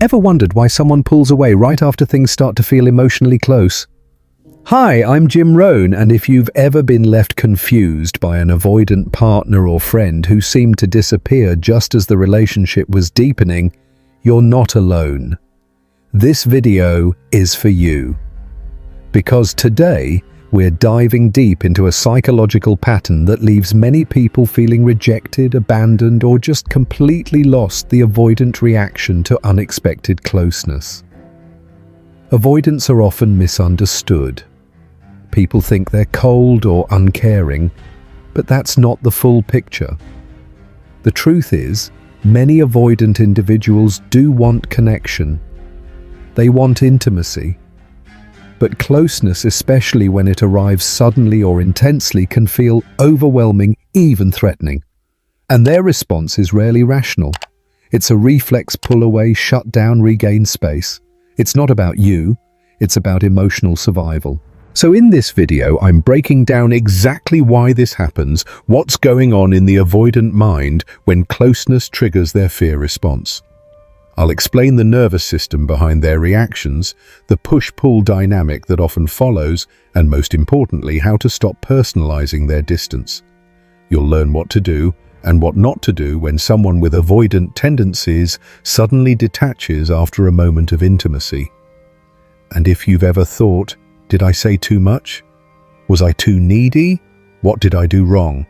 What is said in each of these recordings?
Ever wondered why someone pulls away right after things start to feel emotionally close? Hi, I'm Jim Rohn, and if you've ever been left confused by an avoidant partner or friend who seemed to disappear just as the relationship was deepening, you're not alone. This video is for you. Because today, we're diving deep into a psychological pattern that leaves many people feeling rejected, abandoned, or just completely lost: the avoidant reaction to unexpected closeness. Avoidants are often misunderstood. People think they're cold or uncaring, but that's not the full picture. The truth is, many avoidant individuals do want connection. They want intimacy. But closeness, especially when it arrives suddenly or intensely, can feel overwhelming, even threatening. And their response is rarely rational. It's a reflex pull away, shut down, regain space. It's not about you, it's about emotional survival. So in this video, I'm breaking down exactly why this happens, what's going on in the avoidant mind when closeness triggers their fear response. I'll explain the nervous system behind their reactions, the push-pull dynamic that often follows, and most importantly, how to stop personalizing their distance. You'll learn what to do and what not to do when someone with avoidant tendencies suddenly detaches after a moment of intimacy. And if you've ever thought, did I say too much? Was I too needy? What did I do wrong?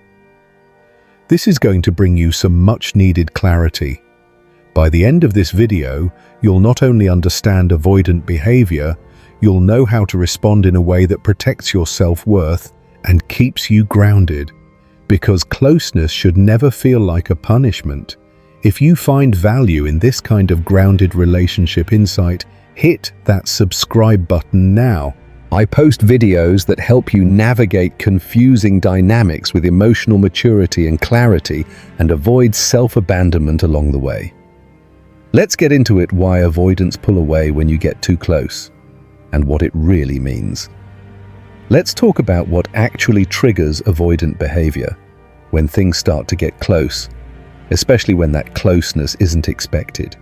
This is going to bring you some much-needed clarity. By the end of this video, you'll not only understand avoidant behavior, you'll know how to respond in a way that protects your self-worth and keeps you grounded. Because closeness should never feel like a punishment. If you find value in this kind of grounded relationship insight, hit that subscribe button now. I post videos that help you navigate confusing dynamics with emotional maturity and clarity and avoid self-abandonment along the way. Let's get into it: why avoidants pull away when you get too close, and what it really means. Let's talk about what actually triggers avoidant behavior when things start to get close, especially when that closeness isn't expected,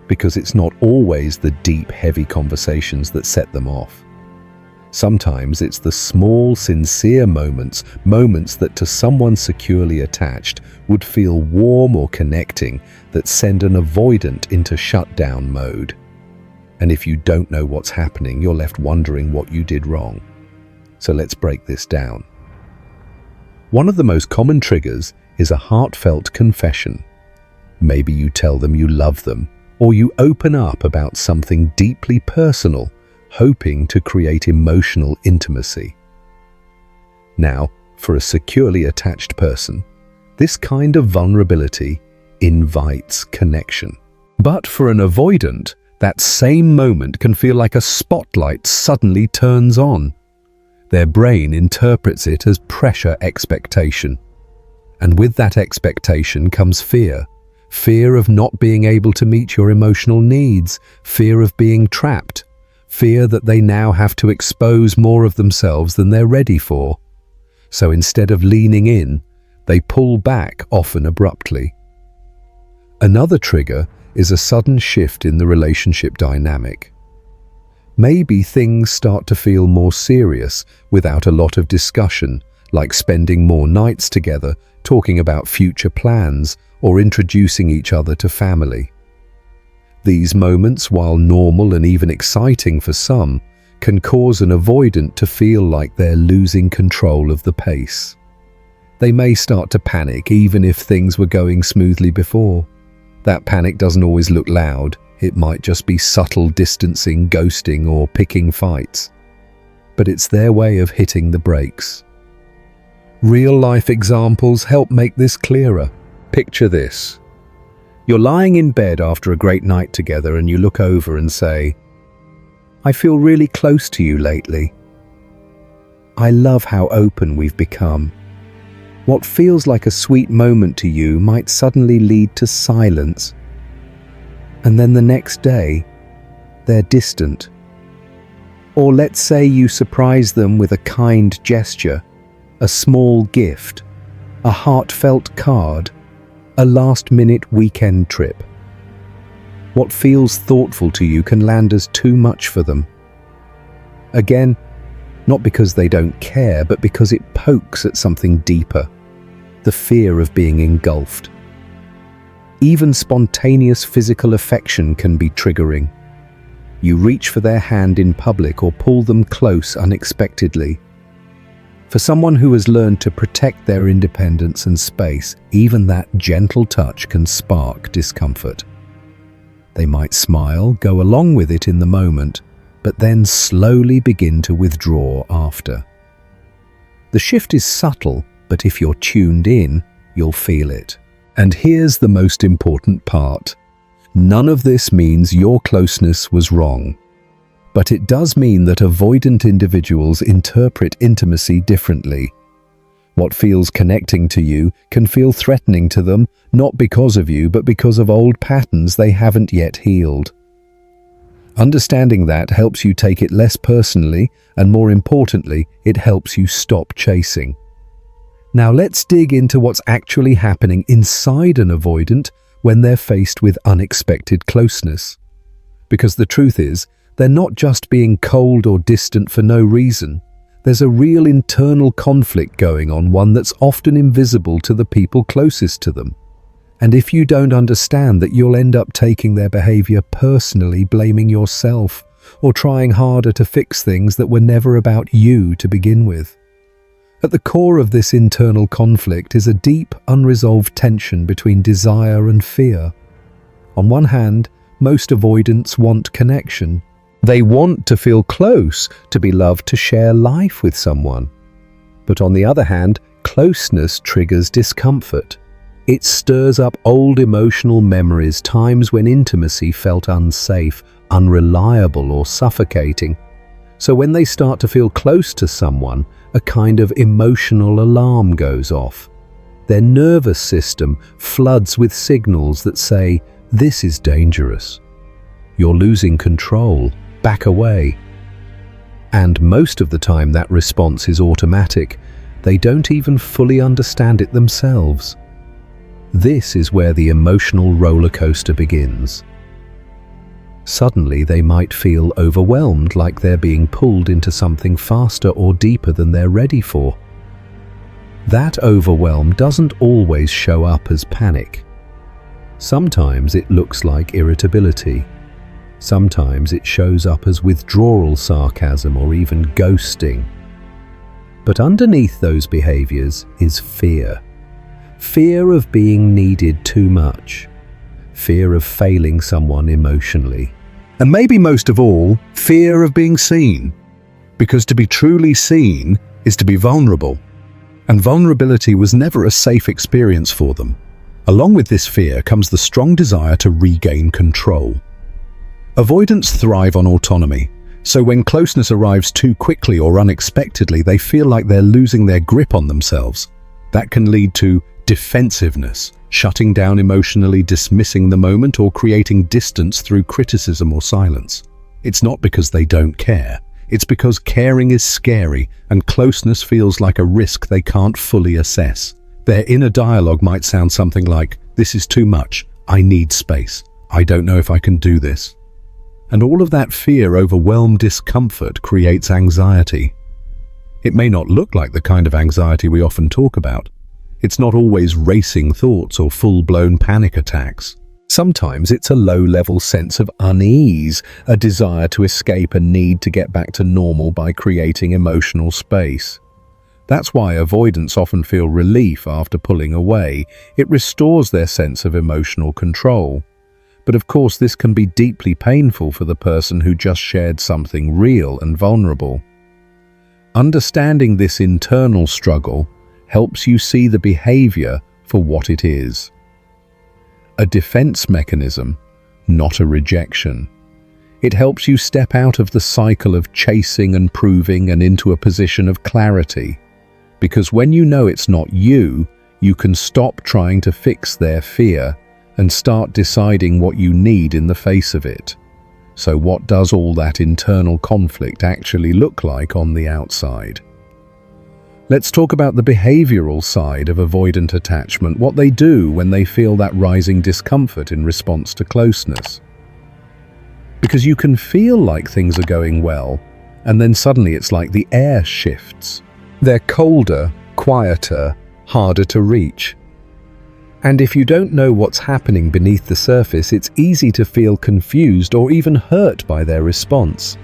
because it's not always the deep, heavy conversations that set them off. Sometimes it's the small, sincere moments that to someone securely attached would feel warm or connecting, that send an avoidant into shutdown mode. And if you don't know what's happening, you're left wondering what you did wrong. So let's break this down. One of the most common triggers is a heartfelt confession. Maybe you tell them you love them, or you open up about something deeply personal, hoping to create emotional intimacy. Now, for a securely attached person, this kind of vulnerability invites connection. But for an avoidant, that same moment can feel like a spotlight suddenly turns on. Their brain interprets it as pressure expectation. And with that expectation comes fear. Fear of not being able to meet your emotional needs, fear of being trapped, fear that they now have to expose more of themselves than they're ready for. So instead of leaning in, they pull back, often abruptly. Another trigger is a sudden shift in the relationship dynamic. Maybe things start to feel more serious without a lot of discussion, like spending more nights together, talking about future plans, or introducing each other to family. These moments, while normal and even exciting for some, can cause an avoidant to feel like they're losing control of the pace. They may start to panic even if things were going smoothly before. That panic doesn't always look loud. It might just be subtle distancing, ghosting, or picking fights. But it's their way of hitting the brakes. Real-life examples help make this clearer. Picture this. You're lying in bed after a great night together and you look over and say, "I feel really close to you lately. I love how open we've become." What feels like a sweet moment to you might suddenly lead to silence. And then the next day, they're distant. Or let's say you surprise them with a kind gesture, a small gift, a heartfelt card, a last-minute weekend trip. What feels thoughtful to you can land as too much for them. Again, not because they don't care, but because it pokes at something deeper, the fear of being engulfed. Even spontaneous physical affection can be triggering. You reach for their hand in public or pull them close unexpectedly. For someone who has learned to protect their independence and space, even that gentle touch can spark discomfort. They might smile, go along with it in the moment, but then slowly begin to withdraw after. The shift is subtle, but if you're tuned in, you'll feel it. And here's the most important part. None of this means your closeness was wrong. But it does mean that avoidant individuals interpret intimacy differently. What feels connecting to you can feel threatening to them, not because of you, but because of old patterns they haven't yet healed. Understanding that helps you take it less personally, and more importantly, it helps you stop chasing. Now let's dig into what's actually happening inside an avoidant when they're faced with unexpected closeness. Because the truth is, they're not just being cold or distant for no reason. There's a real internal conflict going on, one that's often invisible to the people closest to them. And if you don't understand that, you'll end up taking their behavior personally, blaming yourself, or trying harder to fix things that were never about you to begin with. At the core of this internal conflict is a deep, unresolved tension between desire and fear. On one hand, most avoidants want connection. They want to feel close, to be loved, to share life with someone. But on the other hand, closeness triggers discomfort. It stirs up old emotional memories, times when intimacy felt unsafe, unreliable, or suffocating. So when they start to feel close to someone, a kind of emotional alarm goes off. Their nervous system floods with signals that say, "This is dangerous. You're losing control. Back away." And most of the time that response is automatic. They don't even fully understand it themselves. This is where the emotional roller coaster begins. Suddenly they might feel overwhelmed, like they're being pulled into something faster or deeper than they're ready for. That overwhelm doesn't always show up as panic. Sometimes it looks like irritability. Sometimes it shows up as withdrawal, sarcasm, or even ghosting. But underneath those behaviors is fear. Fear of being needed too much. Fear of failing someone emotionally. And maybe most of all, fear of being seen. Because to be truly seen is to be vulnerable. And vulnerability was never a safe experience for them. Along with this fear comes the strong desire to regain control. Avoidants thrive on autonomy, so when closeness arrives too quickly or unexpectedly, they feel like they're losing their grip on themselves. That can lead to defensiveness, shutting down emotionally, dismissing the moment, or creating distance through criticism or silence. It's not because they don't care. It's because caring is scary and closeness feels like a risk they can't fully assess. Their inner dialogue might sound something like, "This is too much. I need space. I don't know if I can do this." And all of that fear, overwhelmed discomfort creates anxiety. It may not look like the kind of anxiety we often talk about. It's not always racing thoughts or full-blown panic attacks. Sometimes it's a low-level sense of unease, a desire to escape, a need to get back to normal by creating emotional space. That's why avoidants often feel relief after pulling away. It restores their sense of emotional control. But of course, this can be deeply painful for the person who just shared something real and vulnerable. Understanding this internal struggle helps you see the behavior for what it is. A defense mechanism, not a rejection. It helps you step out of the cycle of chasing and proving and into a position of clarity. Because when you know it's not you, you can stop trying to fix their fear and start deciding what you need in the face of it. So what does all that internal conflict actually look like on the outside? Let's talk about the behavioral side of avoidant attachment, what they do when they feel that rising discomfort in response to closeness. Because you can feel like things are going well, and then suddenly it's like the air shifts. They're colder, quieter, harder to reach. And if you don't know what's happening beneath the surface, it's easy to feel confused or even hurt by their response.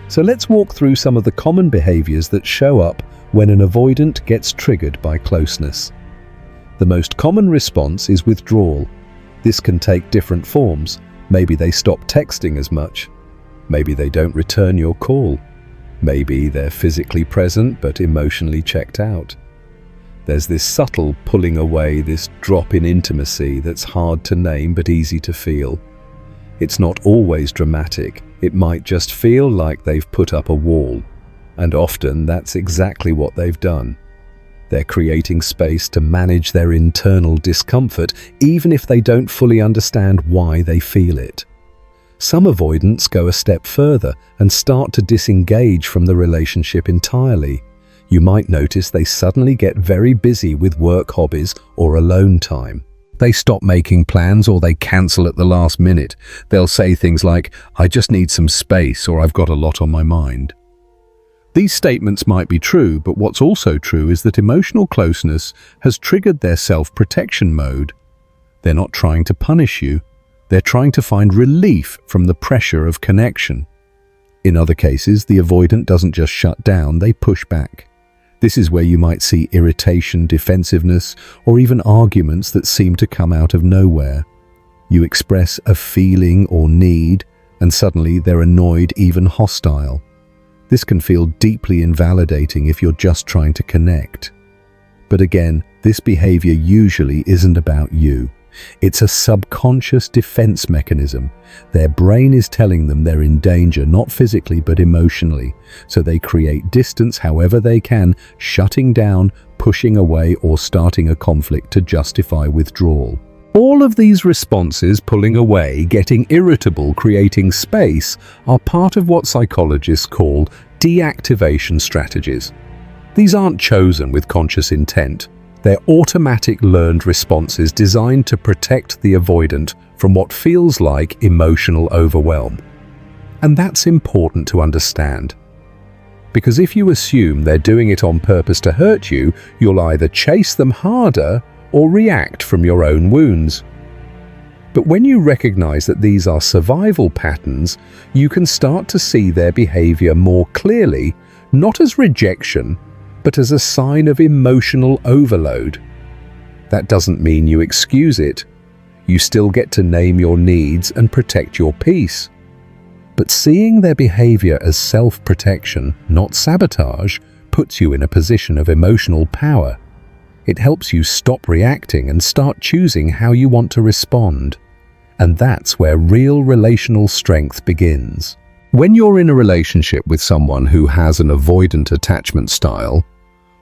So let's walk through some of the common behaviors that show up when an avoidant gets triggered by closeness. The most common response is withdrawal. This can take different forms. Maybe they stop texting as much. Maybe they don't return your call. Maybe they're physically present but emotionally checked out. There's this subtle pulling away, this drop in intimacy that's hard to name but easy to feel. It's not always dramatic. It might just feel like they've put up a wall. And often that's exactly what they've done. They're creating space to manage their internal discomfort, even if they don't fully understand why they feel it. Some avoidants go a step further and start to disengage from the relationship entirely. You might notice they suddenly get very busy with work hobbies or alone time. They stop making plans or they cancel at the last minute. They'll say things like, "I just need some space," or "I've got a lot on my mind." These statements might be true, but what's also true is that emotional closeness has triggered their self-protection mode. They're not trying to punish you. They're trying to find relief from the pressure of connection. In other cases, the avoidant doesn't just shut down, they push back. This is where you might see irritation, defensiveness, or even arguments that seem to come out of nowhere. You express a feeling or need, and suddenly they're annoyed, even hostile. This can feel deeply invalidating if you're just trying to connect. But again, this behavior usually isn't about you. It's a subconscious defense mechanism. Their brain is telling them they're in danger, not physically but emotionally. So they create distance however they can, shutting down, pushing away, or starting a conflict to justify withdrawal. All of these responses, pulling away, getting irritable, creating space, are part of what psychologists call deactivation strategies. These aren't chosen with conscious intent. They're automatic learned responses designed to protect the avoidant from what feels like emotional overwhelm. And that's important to understand. Because if you assume they're doing it on purpose to hurt you, you'll either chase them harder or react from your own wounds. But when you recognize that these are survival patterns, you can start to see their behavior more clearly, not as rejection, but as a sign of emotional overload. That doesn't mean you excuse it. You still get to name your needs and protect your peace. But seeing their behavior as self-protection, not sabotage, puts you in a position of emotional power. It helps you stop reacting and start choosing how you want to respond. And that's where real relational strength begins. When you're in a relationship with someone who has an avoidant attachment style,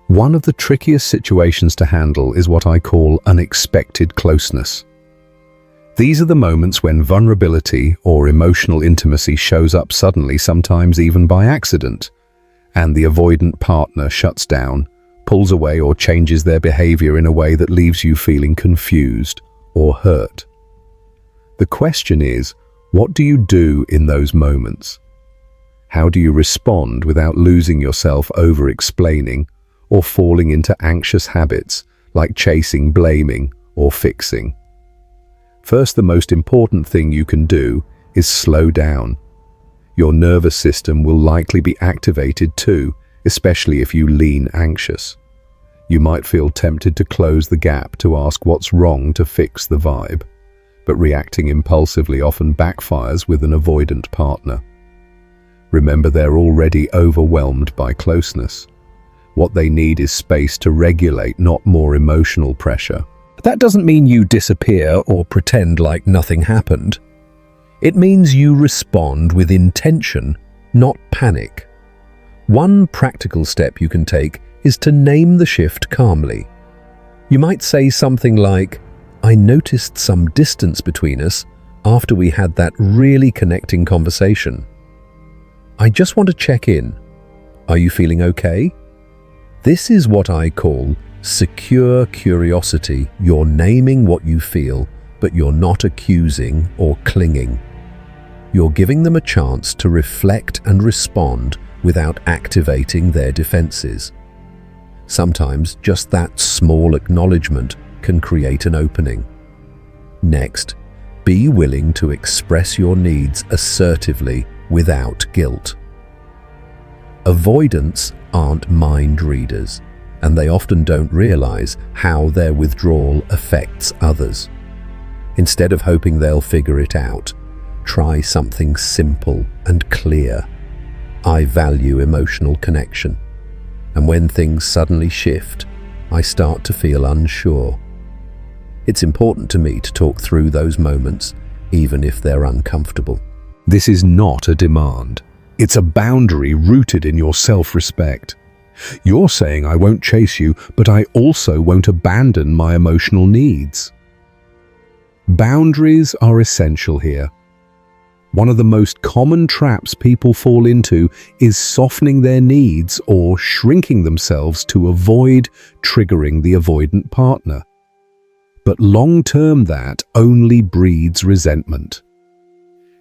one of the trickiest situations to handle is what I call unexpected closeness. These are the moments when vulnerability or emotional intimacy shows up suddenly, sometimes even by accident, and the avoidant partner shuts down, pulls away, or changes their behavior in a way that leaves you feeling confused or hurt. The question is, what do you do in those moments? How do you respond without losing yourself over-explaining or falling into anxious habits like chasing, blaming, or fixing? First, the most important thing you can do is slow down. Your nervous system will likely be activated too, especially if you lean anxious. You might feel tempted to close the gap, to ask what's wrong, to fix the vibe. But reacting impulsively often backfires with an avoidant partner. Remember, they're already overwhelmed by closeness. What they need is space to regulate, not more emotional pressure. That doesn't mean you disappear or pretend like nothing happened. It means you respond with intention, not panic. One practical step you can take is to name the shift calmly. You might say something like, "I noticed some distance between us after we had that really connecting conversation. I just want to check in. Are you feeling okay?" This is what I call secure curiosity. You're naming what you feel, but you're not accusing or clinging. you're giving them a chance to reflect and respond without activating their defenses. Sometimes just that small acknowledgement can create an opening. Next, be willing to express your needs assertively without guilt. Avoidants aren't mind readers, and they often don't realize how their withdrawal affects others. Instead of hoping they'll figure it out, try something simple and clear. I value emotional connection, and when things suddenly shift, I start to feel unsure. It's important to me to talk through those moments, even if they're uncomfortable. This is not a demand. It's a boundary rooted in your self-respect. You're saying I won't chase you, but I also won't abandon my emotional needs. Boundaries are essential here. One of the most common traps people fall into is softening their needs or shrinking themselves to avoid triggering the avoidant partner. But long-term, that only breeds resentment.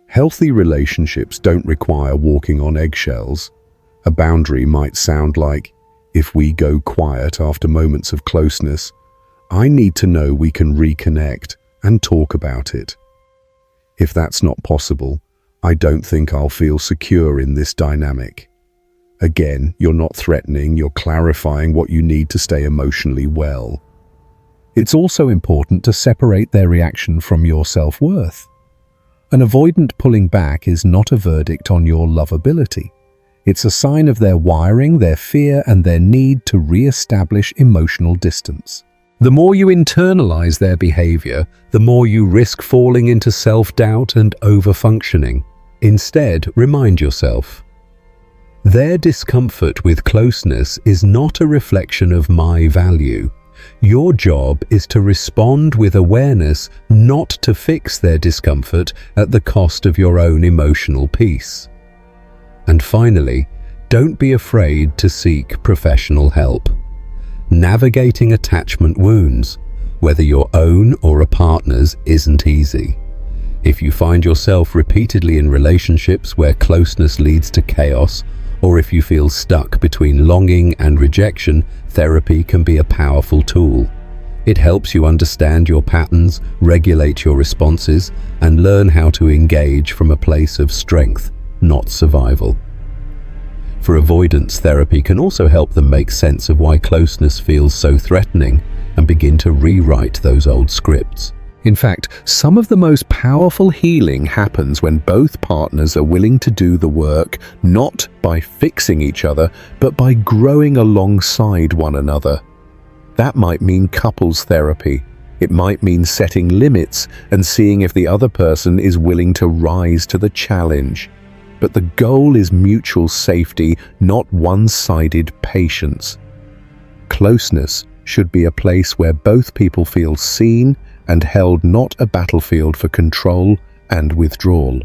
Healthy relationships don't require walking on eggshells. A boundary might sound like, if we go quiet after moments of closeness, I need to know we can reconnect and talk about it. If that's not possible, I don't think I'll feel secure in this dynamic. Again, you're not threatening, you're clarifying what you need to stay emotionally well. It's also important to separate their reaction from your self-worth. An avoidant pulling back is not a verdict on your lovability. It's a sign of their wiring, their fear, and their need to re-establish emotional distance. The more you internalize their behavior, the more you risk falling into self-doubt and over-functioning. Instead, remind yourself, their discomfort with closeness is not a reflection of my value. Your job is to respond with awareness, not to fix their discomfort at the cost of your own emotional peace. And finally, don't be afraid to seek professional help. Navigating attachment wounds, whether your own or a partner's, isn't easy. If you find yourself repeatedly in relationships where closeness leads to chaos, or if you feel stuck between longing and rejection, therapy can be a powerful tool. It helps you understand your patterns, regulate your responses, and learn how to engage from a place of strength, not survival. For avoidance, therapy can also help them make sense of why closeness feels so threatening and begin to rewrite those old scripts. In fact, some of the most powerful healing happens when both partners are willing to do the work, not by fixing each other, but by growing alongside one another. That might mean couples therapy. It might mean setting limits and seeing if the other person is willing to rise to the challenge. But the goal is mutual safety, not one-sided patience. Closeness should be a place where both people feel seen and held, not a battlefield for control and withdrawal.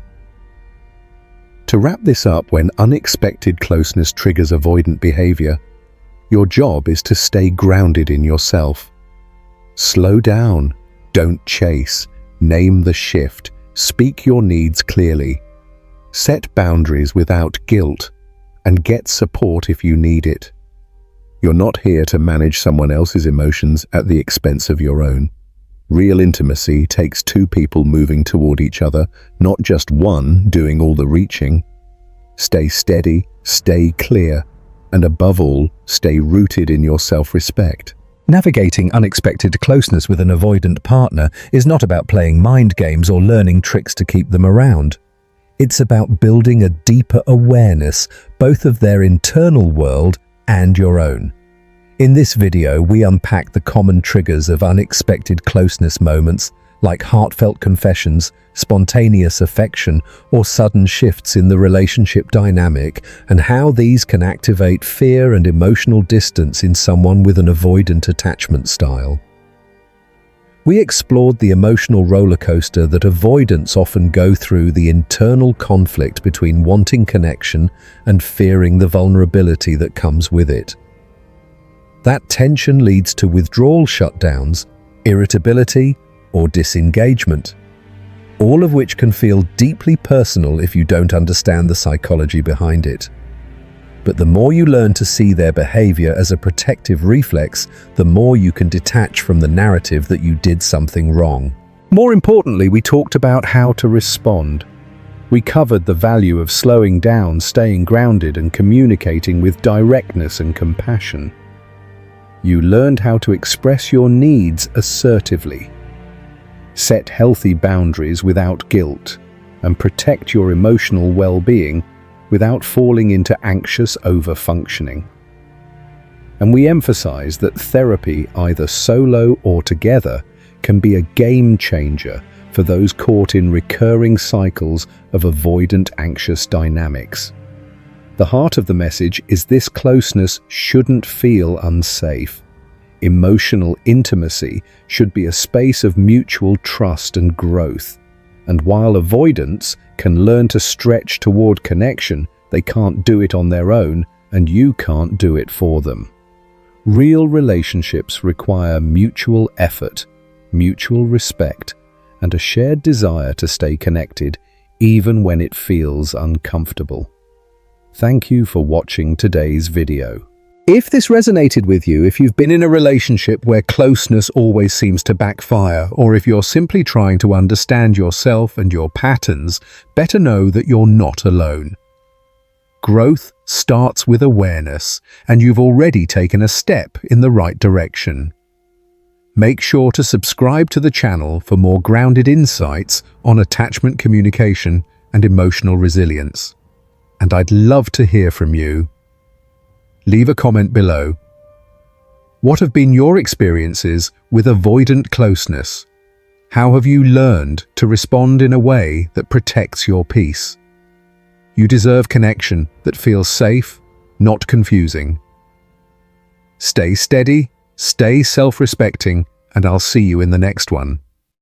To wrap this up, when unexpected closeness triggers avoidant behavior, your job is to stay grounded in yourself. Slow down, don't chase, name the shift, speak your needs clearly. Set boundaries without guilt, and get support if you need it. You're not here to manage someone else's emotions at the expense of your own. Real intimacy takes two people moving toward each other, not just one doing all the reaching. Stay steady, stay clear, and above all, stay rooted in your self-respect. Navigating unexpected closeness with an avoidant partner is not about playing mind games or learning tricks to keep them around. It's about building a deeper awareness, both of their internal world and your own. In this video, we unpack the common triggers of unexpected closeness moments, like heartfelt confessions, spontaneous affection, or sudden shifts in the relationship dynamic, and how these can activate fear and emotional distance in someone with an avoidant attachment style. We explored the emotional roller coaster that avoidants often go through, the internal conflict between wanting connection and fearing the vulnerability that comes with it. That tension leads to withdrawal shutdowns, irritability, or disengagement. all of which can feel deeply personal if you don't understand the psychology behind it. But the more you learn to see their behavior as a protective reflex, the more you can detach from the narrative that you did something wrong. More importantly, we talked about how to respond. We covered the value of slowing down, staying grounded, and communicating with directness and compassion. You learned how to express your needs assertively, set healthy boundaries without guilt, and protect your emotional well-being without falling into anxious over-functioning. And we emphasize that therapy, either solo or together, can be a game changer for those caught in recurring cycles of avoidant anxious dynamics. The heart of the message is this: closeness shouldn't feel unsafe. Emotional intimacy should be a space of mutual trust and growth. And while avoidants can learn to stretch toward connection, they can't do it on their own, and you can't do it for them. Real relationships require mutual effort, mutual respect, and a shared desire to stay connected, even when it feels uncomfortable. Thank you for watching today's video. If this resonated with you, if you've been in a relationship where closeness always seems to backfire, or if you're simply trying to understand yourself and your patterns, better know that you're not alone. Growth starts with awareness, and you've already taken a step in the right direction. Make sure to subscribe to the channel for more grounded insights on attachment communication and emotional resilience. And I'd love to hear from you. Leave a comment below. What have been your experiences with avoidant closeness? How have you learned to respond in a way that protects your peace? You deserve connection that feels safe, not confusing. Stay steady, stay self-respecting, and I'll see you in the next one.